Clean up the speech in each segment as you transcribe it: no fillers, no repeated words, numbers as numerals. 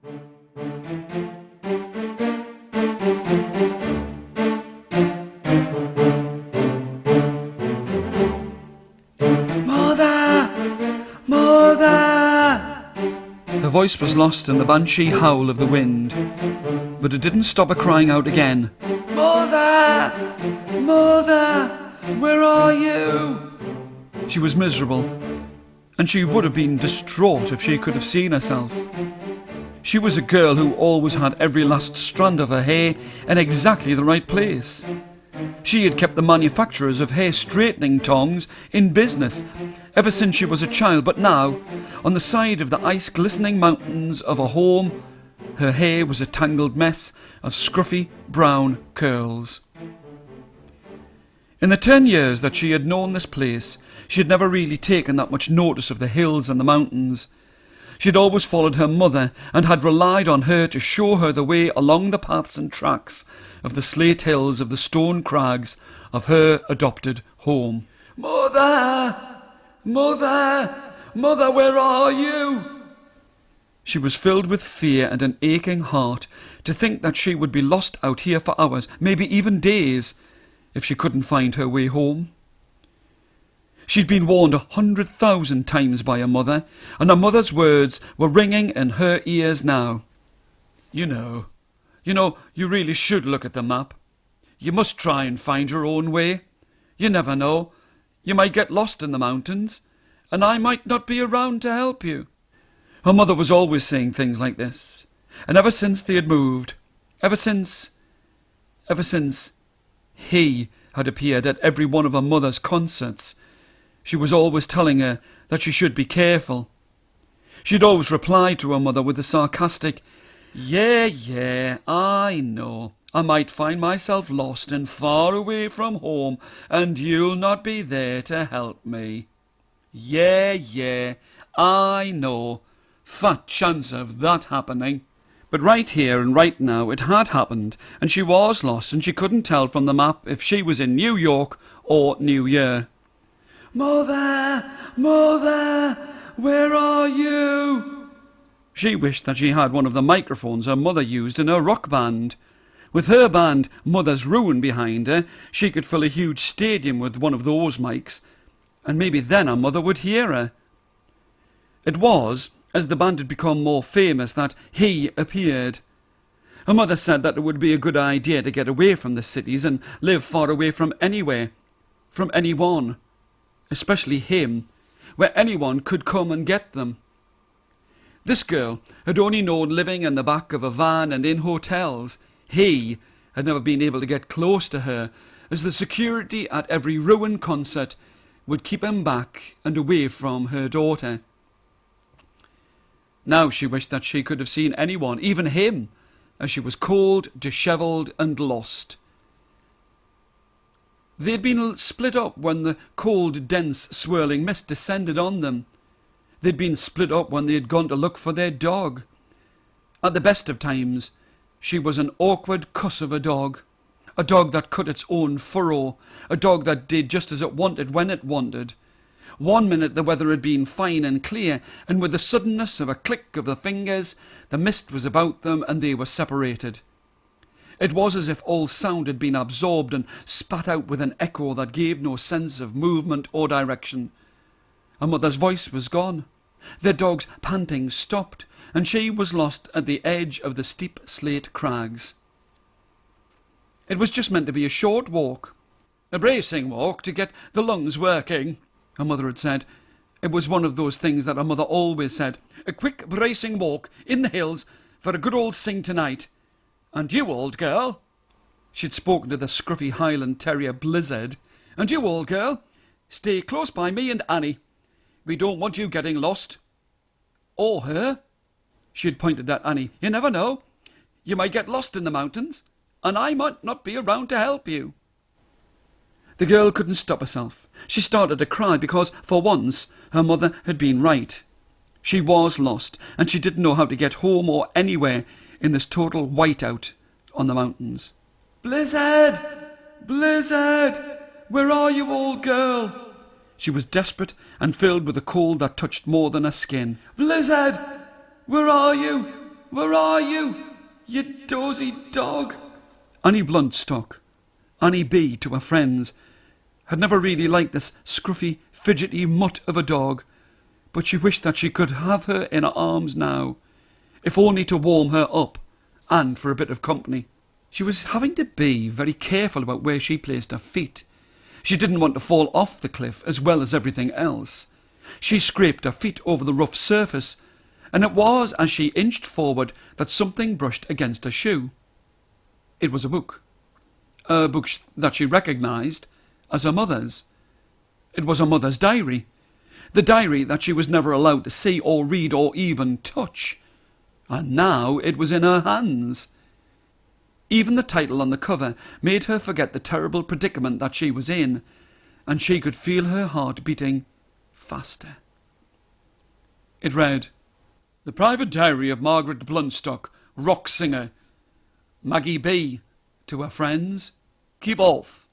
Mother! Mother! Her voice was lost in the banshee howl of the wind, but it didn't stop her crying out again. Mother! Mother! Where are you? She was miserable, and she would have been distraught if she could have seen herself. She was a girl who always had every last strand of her hair in exactly the right place. She had kept the manufacturers of hair straightening tongs in business ever since she was a child, but now, on the side of the ice-glistening mountains of her home, her hair was a tangled mess of scruffy brown curls. In the 10 years that she had known this place, she had never really taken that much notice of the hills and the mountains. She had always followed her mother and had relied on her to show her the way along the paths and tracks of the slate hills of the stone crags of her adopted home. Mother! Mother! Mother, where are you? She was filled with fear and an aching heart to think that she would be lost out here for hours, maybe even days, if she couldn't find her way home. She'd been warned 100,000 times by her mother, and her mother's words were ringing in her ears now. You know, you really should look at the map. You must try and find your own way. You never know. You might get lost in the mountains, and I might not be around to help you. Her mother was always saying things like this, and ever since they had moved, ever since he had appeared at every one of her mother's concerts, she was always telling her that she should be careful. She'd always replied to her mother with a sarcastic, Yeah, I know. I might find myself lost and far away from home, and you'll not be there to help me. Yeah, I know. Fat chance of that happening. But right here and right now it had happened, and she was lost, and she couldn't tell from the map if she was in New York or New Year. Mother! Mother! Where are you? She wished that she had one of the microphones her mother used in her rock band. With her band, Mother's Ruin, behind her, she could fill a huge stadium with one of those mics, and maybe then her mother would hear her. It was, as the band had become more famous, that he appeared. Her mother said that it would be a good idea to get away from the cities and live far away from anywhere, from anyone, especially him, where anyone could come and get them. This girl had only known living in the back of a van and in hotels. He had never been able to get close to her, as the security at every Ruin concert would keep him back and away from her daughter. Now she wished that she could have seen anyone, even him, as she was cold, dishevelled and lost. They had been split up when the cold, dense, swirling mist descended on them. They'd been split up when they had gone to look for their dog. At the best of times, she was an awkward cuss of a dog that cut its own furrow, a dog that did just as it wanted when it wanted. One minute the weather had been fine and clear, and with the suddenness of a click of the fingers, the mist was about them and they were separated. It was as if all sound had been absorbed and spat out with an echo that gave no sense of movement or direction. Her mother's voice was gone. Their dog's panting stopped, and she was lost at the edge of the steep slate crags. It was just meant to be a short walk, a bracing walk to get the lungs working, her mother had said. It was one of those things that her mother always said, a quick bracing walk in the hills for a good old sing tonight. And you, old girl, she'd spoken to the scruffy Highland terrier Blizzard, and you, old girl, stay close by me and Annie. We don't want you getting lost. Or her. She had pointed at Annie. You never know. You might get lost in the mountains, and I might not be around to help you. The girl couldn't stop herself. She started to cry because, for once, her mother had been right. She was lost, and she didn't know how to get home or anywhere in this total whiteout on the mountains. Blizzard! Blizzard! Where are you, old girl? She was desperate and filled with a cold that touched more than her skin. Blizzard! Where are you? Where are you, you dozy dog? Annie Bluntstock, Annie B to her friends, had never really liked this scruffy, fidgety mutt of a dog, but she wished that she could have her in her arms now, if only to warm her up, and for a bit of company. She was having to be very careful about where she placed her feet. She didn't want to fall off the cliff as well as everything else. She scraped her feet over the rough surface, and it was as she inched forward that something brushed against her shoe. It was a book that she recognised as her mother's. It was her mother's diary, the diary that she was never allowed to see or read or even touch. And now it was in her hands. Even the title on the cover made her forget the terrible predicament that she was in, and she could feel her heart beating faster. It read, "The Private Diary of Margaret Bluntstock, Rock Singer. Maggie B. To her friends, keep off."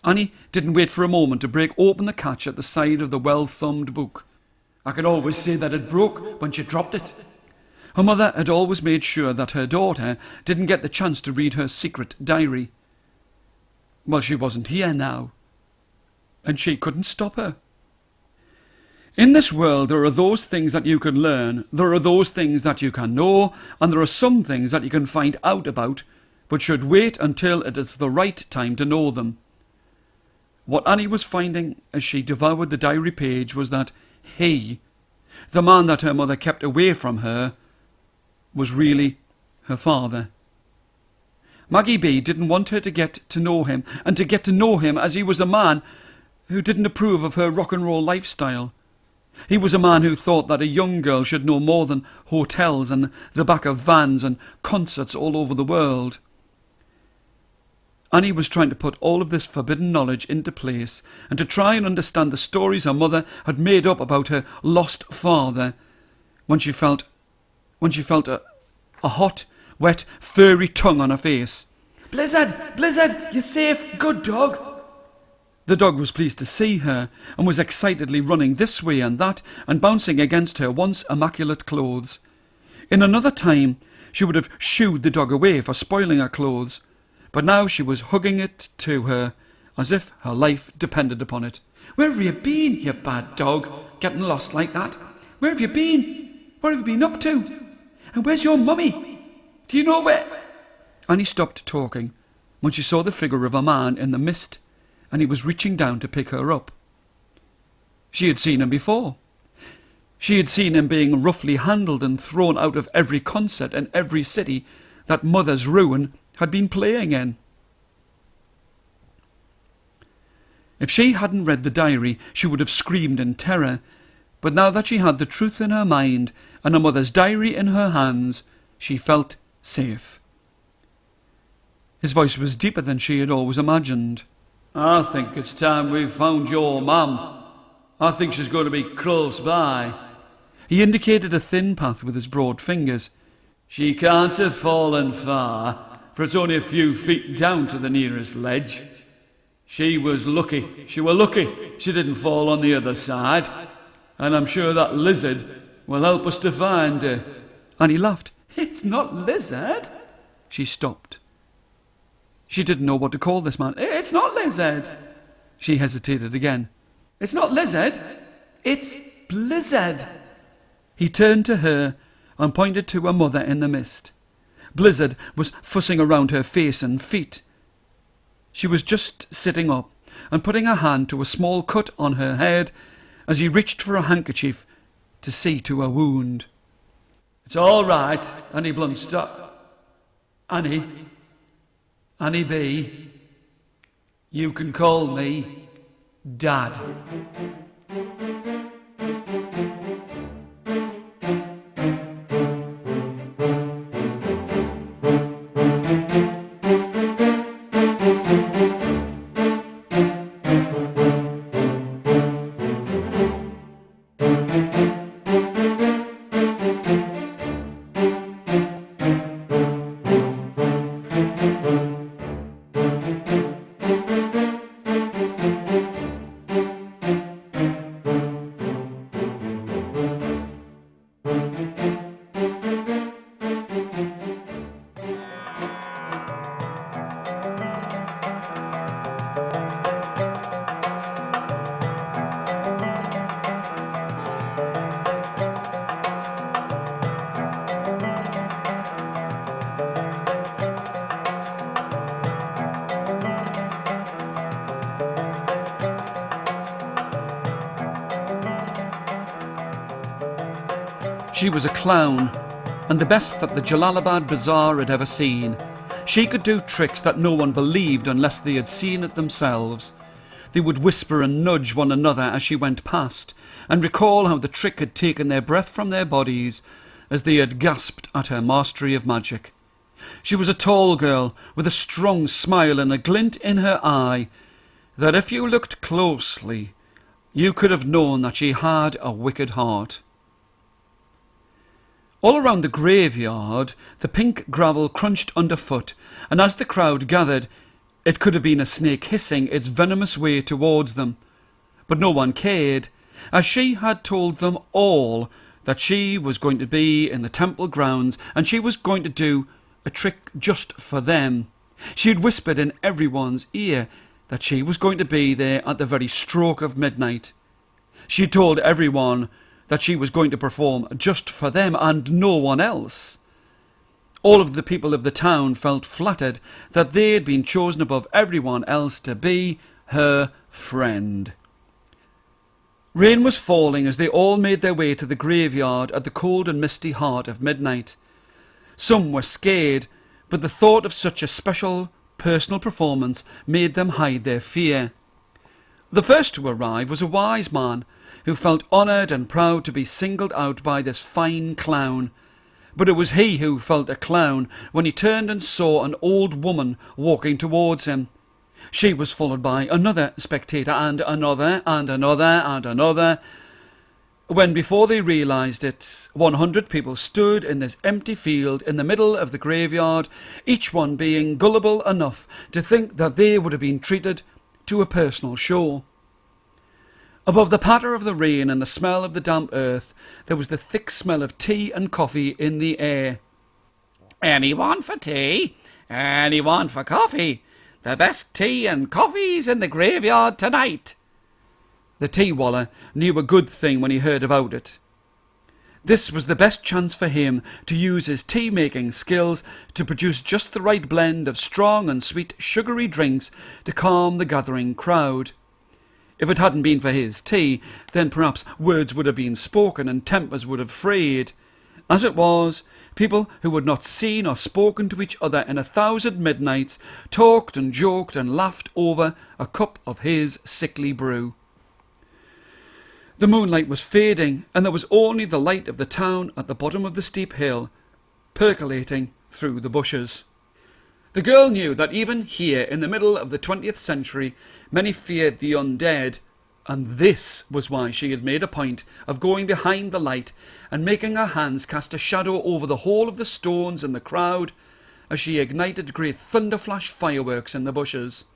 Annie didn't wait for a moment to break open the catch at the side of the well-thumbed book. I could always say that it broke when she dropped it. Her mother had always made sure that her daughter didn't get the chance to read her secret diary. Well, she wasn't here now, and she couldn't stop her. In this world, there are those things that you can learn, there are those things that you can know, and there are some things that you can find out about, but should wait until it is the right time to know them. What Annie was finding as she devoured the diary page was that he, the man that her mother kept away from her, was really her father. Maggie B didn't want her to get to know him, and to get to know him as he was a man who didn't approve of her rock and roll lifestyle. He was a man who thought that a young girl should know more than hotels and the back of vans and concerts all over the world. Annie was trying to put all of this forbidden knowledge into place and to try and understand the stories her mother had made up about her lost father when she felt a hot, wet, furry tongue on her face. "Blizzard! Blizzard! You're safe! Good dog!" The dog was pleased to see her and was excitedly running this way and that and bouncing against her once immaculate clothes. In another time she would have shooed the dog away for spoiling her clothes, but now she was hugging it to her as if her life depended upon it. "Where have you been, you bad dog, getting lost like that? Where have you been? What have you been up to? And where's your mummy? Do you know where—" Annie stopped talking when she saw the figure of a man in the mist, and he was reaching down to pick her up. She had seen him before. She had seen him being roughly handled and thrown out of every concert in every city that Mother's Ruin had been playing in. If she hadn't read the diary, she would have screamed in terror, but now that she had the truth in her mind and her mother's diary in her hands, she felt safe. His voice was deeper than she had always imagined. "I think it's time we found your mum. I think she's going to be close by." He indicated a thin path with his broad fingers. "She can't have fallen far, for it's only a few feet down to the nearest ledge. She was lucky. She were lucky she didn't fall on the other side, and I'm sure that lizard will help us to find her." And he laughed. "It's not lizard." She stopped. She didn't know what to call this man. "It's not lizard." She hesitated again. "It's not lizard. It's Blizzard." He turned to her and pointed to her mother in the mist. Blizzard was fussing around her face and feet. She was just sitting up and putting her hand to a small cut on her head as he reached for a handkerchief to see to her wound. "It's all right, Annie Bluntstock. Annie B. You can call me Dad." She was a clown, and the best that the Jalalabad Bazaar had ever seen. She could do tricks that no one believed unless they had seen it themselves. They would whisper and nudge one another as she went past, and recall how the trick had taken their breath from their bodies as they had gasped at her mastery of magic. She was a tall girl, with a strong smile and a glint in her eye, that if you looked closely, you could have known that she had a wicked heart. All around the graveyard, the pink gravel crunched underfoot, and as the crowd gathered, it could have been a snake hissing its venomous way towards them. But no one cared, as she had told them all that she was going to be in the temple grounds, and she was going to do a trick just for them. She had whispered in everyone's ear that she was going to be there at the very stroke of midnight. She had told everyone that she was going to perform just for them and no one else. All of the people of the town felt flattered that they had been chosen above everyone else to be her friend. Rain was falling as they all made their way to the graveyard at the cold and misty heart of midnight. Some were scared, but the thought of such a special personal performance made them hide their fear. The first to arrive was a wise man who felt honoured and proud to be singled out by this fine clown. But it was he who felt a clown when he turned and saw an old woman walking towards him. She was followed by another spectator and another and another and another, when before they realised it, 100 people stood in this empty field in the middle of the graveyard, each one being gullible enough to think that they would have been treated to a personal show. Above the patter of the rain and the smell of the damp earth, there was the thick smell of tea and coffee in the air. "Anyone for tea? Anyone for coffee? The best tea and coffee's in the graveyard tonight." The tea-waller knew a good thing when he heard about it. This was the best chance for him to use his tea-making skills to produce just the right blend of strong and sweet sugary drinks to calm the gathering crowd. If it hadn't been for his tea, then perhaps words would have been spoken and tempers would have frayed. As it was, people who had not seen or spoken to each other in 1,000 midnights talked and joked and laughed over a cup of his sickly brew. The moonlight was fading, and there was only the light of the town at the bottom of the steep hill, percolating through the bushes. The girl knew that even here in the middle of the 20th century, many feared the undead, and this was why she had made a point of going behind the light and making her hands cast a shadow over the whole of the stones in the crowd as she ignited great thunderflash fireworks in the bushes.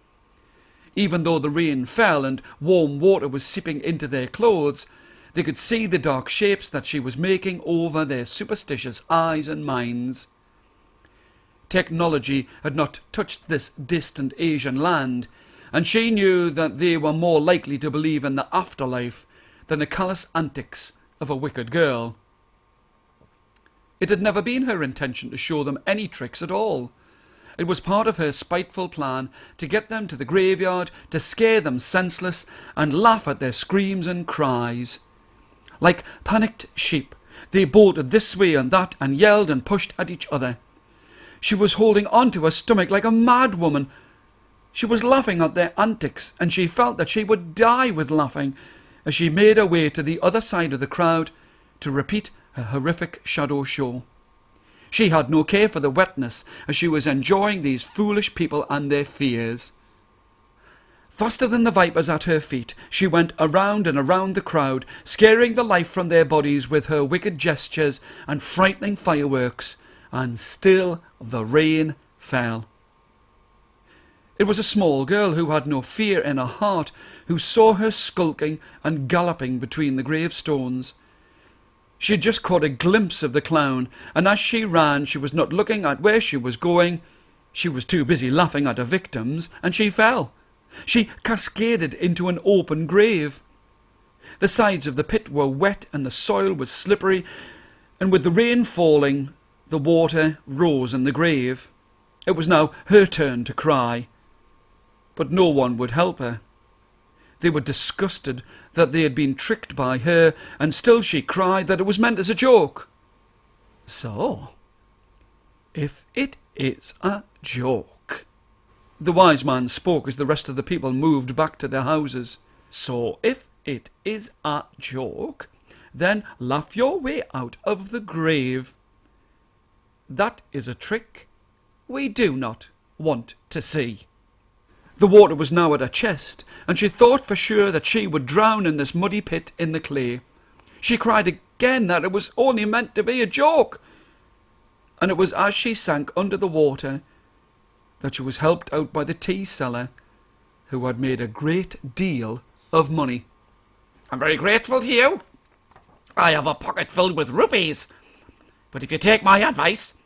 Even though the rain fell and warm water was seeping into their clothes, they could see the dark shapes that she was making over their superstitious eyes and minds. Technology had not touched this distant Asian land, and she knew that they were more likely to believe in the afterlife than the callous antics of a wicked girl. It had never been her intention to show them any tricks at all. It was part of her spiteful plan to get them to the graveyard, to scare them senseless, and laugh at their screams and cries. Like panicked sheep, they bolted this way and that, and yelled and pushed at each other. She was holding on to her stomach like a mad woman. She was laughing at their antics, and she felt that she would die with laughing as she made her way to the other side of the crowd to repeat her horrific shadow show. She had no care for the wetness as she was enjoying these foolish people and their fears. Faster than the vipers at her feet, she went around and around the crowd, scaring the life from their bodies with her wicked gestures and frightening fireworks, and still the rain fell. It was a small girl who had no fear in her heart who saw her skulking and galloping between the gravestones. She had just caught a glimpse of the clown, and as she ran she was not looking at where she was going. She was too busy laughing at her victims, and she fell. She cascaded into an open grave. The sides of the pit were wet and the soil was slippery, and with the rain falling, the water rose in the grave. It was now her turn to cry, but no one would help her. They were disgusted that they had been tricked by her, and still she cried that it was meant as a joke. So, if it is a joke. The wise man spoke as the rest of the people moved back to their houses. So, if it is a joke, then laugh your way out of the grave. That is a trick we do not want to see. The water was now at her chest, and she thought for sure that she would drown in this muddy pit in the clay. She cried again that it was only meant to be a joke, and it was as she sank under the water that she was helped out by the tea seller, who had made a great deal of money. I'm very grateful to you. I have a pocket filled with rupees, but if you take my advice,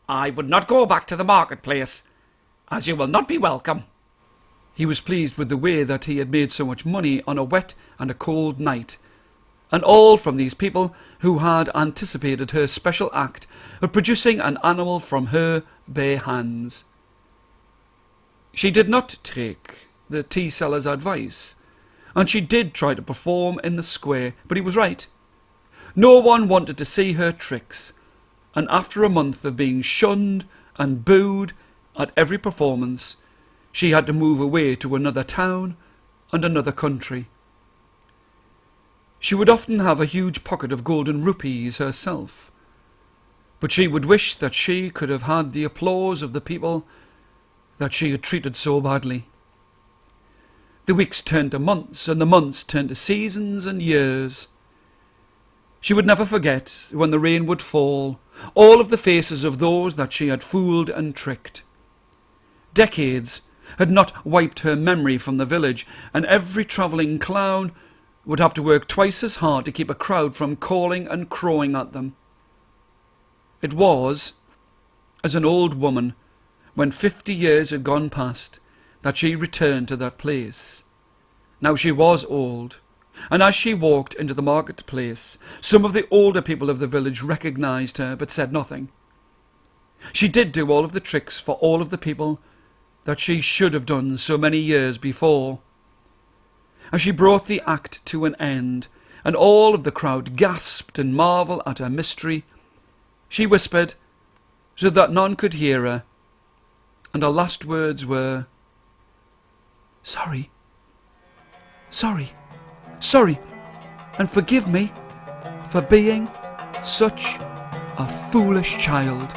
I would not go back to the marketplace, as you will not be welcome. He was pleased with the way that he had made so much money on a wet and a cold night, and all from these people who had anticipated her special act of producing an animal from her bare hands. She did not take the tea seller's advice, and she did try to perform in the square, but he was right. No one wanted to see her tricks, and after a month of being shunned and booed at every performance, she had to move away to another town and another country. She would often have a huge pocket of golden rupees herself, but she would wish that she could have had the applause of the people that she had treated so badly. The weeks turned to months, and the months turned to seasons and years. She would never forget, when the rain would fall, all of the faces of those that she had fooled and tricked. Decades had not wiped her memory from the village, and every travelling clown would have to work twice as hard to keep a crowd from calling and crowing at them. It was, as an old woman, when 50 years had gone past, that she returned to that place. Now she was old, and as she walked into the marketplace, some of the older people of the village recognised her, but said nothing. She did do all of the tricks for all of the people that she should have done so many years before. As she brought the act to an end, and all of the crowd gasped in marvel at her mystery, she whispered, so that none could hear her, and her last words were, "Sorry, sorry, sorry, and forgive me for being such a foolish child."